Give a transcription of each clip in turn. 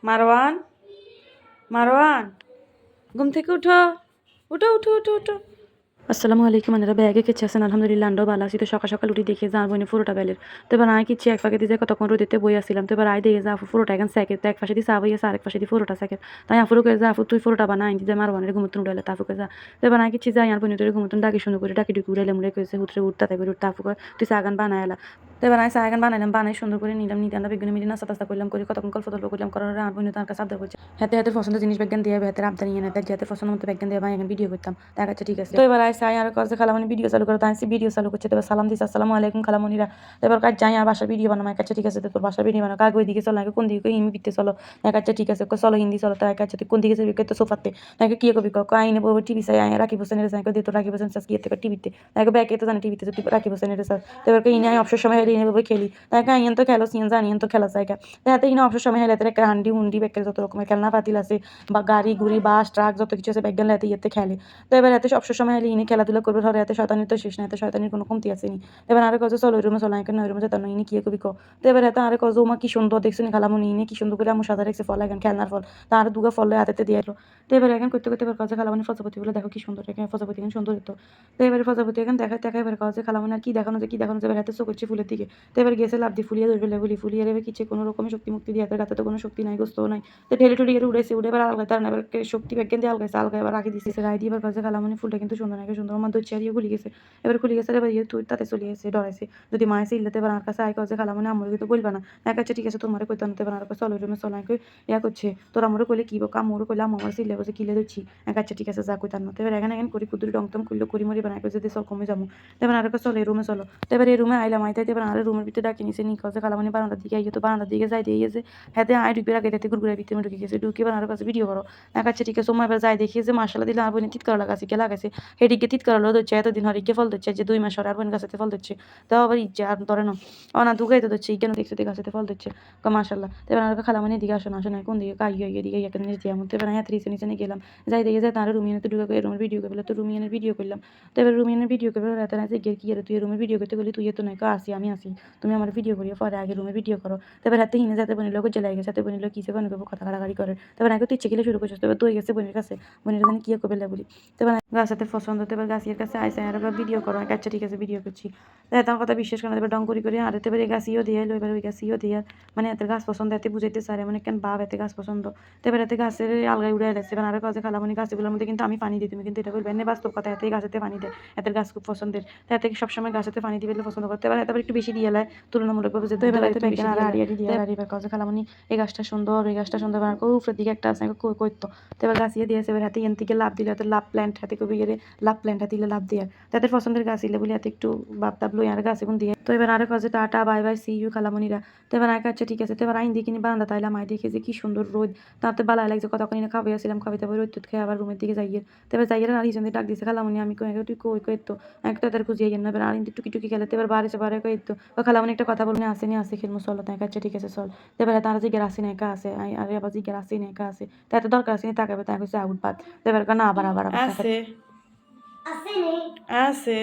মারওয়ান, মারওয়ান, ঘুম থেকে উঠো, উঠো উঠো উঠো উঠো। আসসালামু আলাইকুম। আনারা ব্যাগে কেছে আছেন? আলহামদুলিল্লাহ আন্ডাও ভালো আছি। তো সকাল সকাল উঠি দেখে যা বইনে পুরোটা বেলের। তো এবার আয় কিচ্ছি এক পাকে দিয়ে কতক্ষণ রোদিতে বই আসছিলাম। তো এবার আয় দিয়ে যা আপু পুরোটা এখন স্যাকের, তো এক পাশে দিয়ে চা বইয়েছে আরেক পাশে দিয়ে পুরোটা স্যাকের। তাই আফুরও কে যা আপু তুই পুরোটা বানা আইন যে মারওয়ানের ঘুমতুন উড়ালে তাফুকে যা। তো এবার আয় কিচ্ছি যাই আর বইনে তোর ঘুমতুন ডাকি শুনে করে ডাকি ডুকি উড়াইলে মুড়ে কেছে উঠে উঠতে করে উঠতে আফুকে তুই চা গান বানায় এলা। তো এবার আয় চা গান বানাইলাম, বানাই সুন্দর করে নিলাম, নিতে আনলাম বেগুনি মিটি নাস্তা টাস্তা করলাম, করে কতক্ষণ গল্প টল্প করলাম, করার আর বইনে তার কাছে আবদার করছে হাতে হাতে পছন্দ জিনিস বিজ্ঞান দিয়ে হাতে আবদার নিয়ে নেয় যাতে পছন্দ মতো বিজ্ঞান দিয়ে এখন ভিডিও করতাম। দেখা যাচ্ছে ঠিক আছে। তো এবার আয় চাই আর কাছে খালামনি ভিডিও চালু করে, তাই ভিডিও চালু করছে। এবার সালাম দিচ্ছে আসসালামু আলাইকুম খালামনিরা। এবার কাজ যাই আর বাসার ভিডিও বানাম, কাছে ঠিক আছে তোর বাসার ভিডিও বানাও, কাকে ওই দিকে চলো নাকি কোন দিকে হিন্দি বিতে চলো, কাছে ঠিক আছে চলো হিন্দি চলো, তাই কাছে তুই কোন দিকে যাবি তো সোফাতে নাকি কি কবি আইনে বলবো টিভি চাই আয় রাখি বসে নেড়ে চাই দিয়ে তো রাখি বসেন চাষ কি থেকে টিভিতে তাকে ব্যাকে তো জানি টিভিতে যদি রাখি বসে নেড়ে চাষ। তো এবার ইনে আয় অবসর সময় হেলে ইনে বলবো খেলি, তাকে আইন তো খেলো সিন জানিয়েন তো খেলা চাই তাতে ইনে অবসর সময় হেলে একটা হান্ডি হুন্ডি ব্যাগের যত রকমের খেলনা পাতিল আছে বা গাড়ি গুড়ি বাস ট্রাক যত কিছু আছে ব্যাগ গেলে ইয়েতে খেলে। তো এবার এতে অবসর সময় হেলে ইনে খেলাধুলা করবে, ধরে এতে শয়তানির তো শেষ না, এতে শয়তানির কোনো কমতি আসেনি। এবার আরে কজ চলো ওই রুমে চলো কেন ওই রুমে যেতাম না ইনি কি কবি কো। তো এবার এত আরে কজ মা কি সুন্দর দেখছো নি খালামুনি ইনি কি সুন্দর করে আমার সাদা রেখেছে ফল এখন খেলনার ফল, তার দুগা ফল হাতে দিয়ে এলো। তো এবার এখন করতে করতে এবার কাজে খালামুনি প্রজাপতি বলে দেখো কি সুন্দর এখানে প্রজাপতি এখন সুন্দর হতো। তো এবার প্রজাপতি এখন দেখা এবার কাজে খালামুনি আর কি দেখানো যে কি দেখানো যাবে হাতে চোখ করছে ফুলের দিকে। তো এবার গেছে লাভ দিয়ে ফুলিয়ে ধরবে লেগুলি ফুলিয়ে এবার কিছু কোনো রকমের শক্তি মুক্তি দিয়ে হাতের গাতে তো কোনো শক্তি নাই গোস্ত নাই। তো ঠেলে ঠুলি এর উড়েছে উড়ে এবার আলগায় তার না এবার শক্তি ব্যাজ্ঞান দিয়ে আলগাইছে আলগায় এবার রাখি দিচ্ছে রায় দিয়ে এবার কাজে খালামুনি ফুলটা কিন্তু সুন্দর নাকি সুন্দর আমার দই চারিয়ে খুলে গেছে। এবার খুলে গেছে এবার তুই তাতে চলে এসে ডরাইছে যদি মায়ের ইল্লাতে এবার আর কাছে আয় কাজে খালামুনি আমার কিন্তু বলবা না এক আছে ঠিক আছে তোমার কইতে আনতে এবার আর চলো রুমে চলো ইয়া করছে তোর আমারও কইলে কি কামড়ও কইলে আমার সিলে বসে কিলে দিচ্ছি এক আছে ঠিক আছে যা কইতার না। এবার এখানে এখন করি কুদুরি ডংটম করলো করি মরি বানাই যদি সব কমে যাবো। এবার আর চলো এই রুমে চলো। এবার এই রুমে আইলাম আইতে এবার আর রুমের ভিতরে ডাকি নিছে নি কাজে খালামুনি বারান্দার দিকে আইয়ে তো বারান্দার দিকে যাই দিয়ে গেছে হাতে আয় ঢুকে রাখে তাতে গুড়গুড়ার ভিতরে ঢুকে গেছে ঢুকে এবার আর কাছে ভিডিও করো এক আছে ঠিক আছে সময় এবার যাই দেখি যে মাসালা দিলে আর বোনে টিট করা লাগাছে কে লাগাছে হেডিকে টিট করা লোদ হচ্ছে এতদিন হরিকে ফল দিচ্ছে যে 2 মাস আর বোন গাছেতে ফল দিচ্ছে তাও আবার ইচ্ছে আর ধরে না না দুগাই তো দিচ্ছে কেন দেখছো গাছেতে ফল দিচ্ছে মাসাল্লাহ। এবার আর খালামুনি দিকে আসো না আসো না কোন দিকে কাই হয়ে দিকে এখানে নিচে এমন এবার হ্যাঁ নিচে নিচে গেলাম যাই দেখে যায় তার রুমিয়ানে তো ঢুকে রুমের ভিডিও করবে তো রুমিয়ানের ভিডিও করলাম। তো এবার রুমিয়ানের ভিডিও করবে রাতে রাতে গিয়ে কি তুই রুমের ভিডিও করতে গেলি তুই তো নয় আসি আমি আসি তুমি আমার ভিডিও করিও পরে আগে রুমে ভিডিও করো। তবে রাতে হিনে যাতে বোনের লোক জেলায় গেছে বোনের লোক কিসে বোন কথা কাড়াকাড়ি করে তবে আগে তুই ইচ্ছে গেলে শুরু করছিস তবে তুই গেছে বোনের কাছে বোনের জানি কি করবে বলি তবে গাছেতে পছন্দ তো এবার গাছের কাছে আইসে আর ভিডিও করো আচ্ছা ঠিক আছে ভিডিও করছি তার কথা বিশ্বাস করে এবার ডং করে আর এতে এবার গাছিও দিয়ে এলো এবার ওই গাছিও দিয়ে মানে এত গাছ পছন্দ এতে বুঝাইতে চারে মানে কেন ভাব এতে গাছ পছন্দ তো এবার এতে গাছের আলগায় উড়ে এসেছে এবার আরো কাজে খালামনি গাছগুলোর মধ্যে কিন্তু আমি পানি দিই তুমি কিন্তু এটা বলবে এনে বাস্তব কথা এতে গাছেতে পানি দেয় এদের গাছ খুব পছন্দের তাতে সবসময় গাছেতে পানি দিবে পছন্দ করতে এবার এবার একটু বেশি দিয়ে এলায় তুলনামূলকভাবে যেতে এবার এতে বেশি আর আড়িয়াটি দিয়ে আর এবার কাজে খালামনি এই গাছটা সুন্দর এই গাছটা সুন্দর আর উপরের দিকে একটা আছে কইতো তো এবার গাছিয়ে দিয়েছে এবার হাতে এন থেকে লাভ দিলে হাতে লাভ প্ল্যান্ট হাতে কবি গেলে লাভ প্ল্যান্টটা দিলে লাভ দিয়ে তাদের পছন্দের গাছ ইলে বলে হাতে একটু বাপ টাপ লই আর গাছ এখন দিয়ে। তো এবার আরো কাজে tata bye bye see you খালামনিরা। তো এবার আগে আচ্ছা ঠিক আছে তো এবার আইন দিয়ে কিনি বারান্দা তাইলাম আই দেখে যে কি সুন্দর রোদ তাতে বালা লাগছে কতক্ষণ না খাবে আসছিলাম খাবিতে রোদ টুত খেয়ে আবার রুমের দিকে যাইয়ে তো এবার যাইয়ে আর ইজন ডাক দিছে খালামনি আমি কই তুই কই তো একটা তার খুঁজিয়ে না এবার আইন টুকি টুকি খেলে এবার বাড়িছে বারে কই তো খালামনি একটা কথা বলনি আসেনি আসে খেলমু চলো তাই আচ্ছা ঠিক আছে চল। তো এবার তারা জিজ্ঞের আসি না একা আছে আরে আবার জিজ্ঞের আসি না একা আছে তাই এত দরকার আসেনি তাকাবে তাই কইছে আউট বাদ তো এবার না আবার আবার আছে আসেনি আছে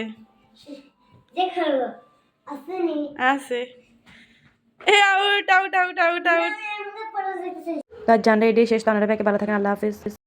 দেখালো আসেনি আছে এ out out out out out কাজ জানলে এটাই শেষ তাহলে ব্যাকে ভালো থাকেন আল্লাহ হাফিজ।